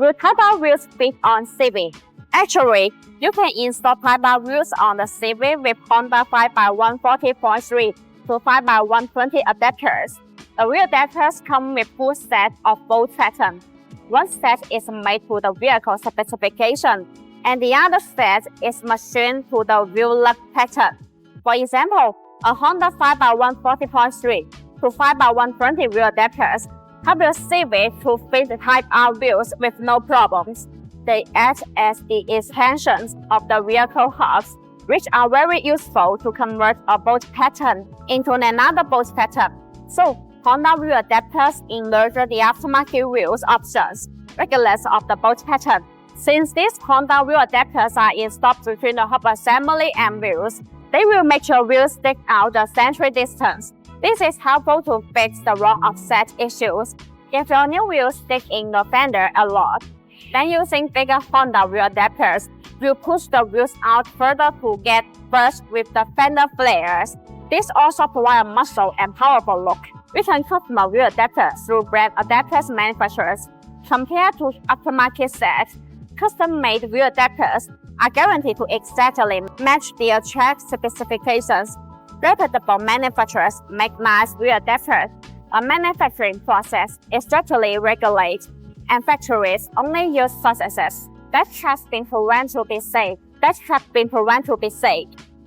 Will type-R wheels fit on Civic? Actually, you can install type-R wheels on the Civic with Honda 5x140.3 to 5x120 adapters. The wheel adapters come with full set of bolt patterns. One set is made to the vehicle specification, and the other set is machined to the wheel lug pattern. For example, a Honda 5x140.3 to 5x120 wheel adapters help your Civic to fit the type-R wheels with no problems. They act as the extensions of the vehicle hubs, which are very useful to convert a bolt pattern into another bolt pattern. So, Honda wheel adapters enlarge the aftermarket wheels options, regardless of the bolt pattern. Since these Honda wheel adapters are installed between the hub assembly and wheels, they will make your wheels stick out the century distance. This is helpful to fix the wrong offset issues. If your new wheels stick in the fender a lot, then using bigger Honda wheel adapters will push the wheels out further to get flush with the fender flares. This also provides a muscle and powerful look. We can customize wheel adapters through brand adapters manufacturers. Compared to aftermarket sets, custom-made wheel adapters are guaranteed to exactly match their track specifications. Reputable manufacturers make nice wheel adapters. A manufacturing process is strictly regulated, and factories only use processes that have been proven to be safe.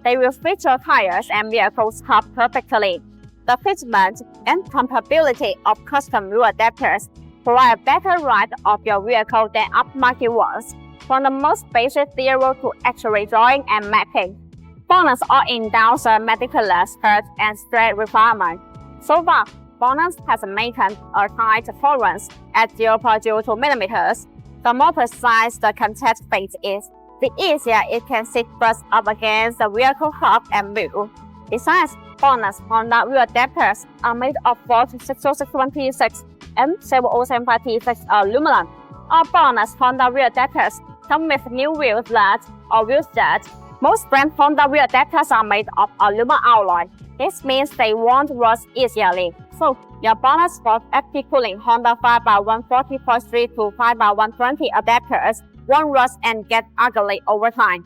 They will fit your tires and vehicle's hub perfectly. The fitment and compatibility of custom wheel adapters provide a better ride of your vehicle than aftermarket ones, from the most basic theory to accurate drawing and mapping. BONOSS all endorse a meticulous cut and straight requirement. So far, BONOSS has maintained a tight tolerance at 0.02 mm. The more precise the contact fit is, the easier it can sit first up against the vehicle hub and wheel. Besides, BONOSS Honda wheel adapters are made of both 60626 and 7075T6 aluminum. All BONOSS Honda wheel adapters come with new wheel slats or wheel studs. Most brand Honda wheel adapters are made of aluminum alloy. This means they won't rust easily. So, your BONOSS for active cooling Honda 5x140.3 to 5x120 adapters won't rust and get ugly over time.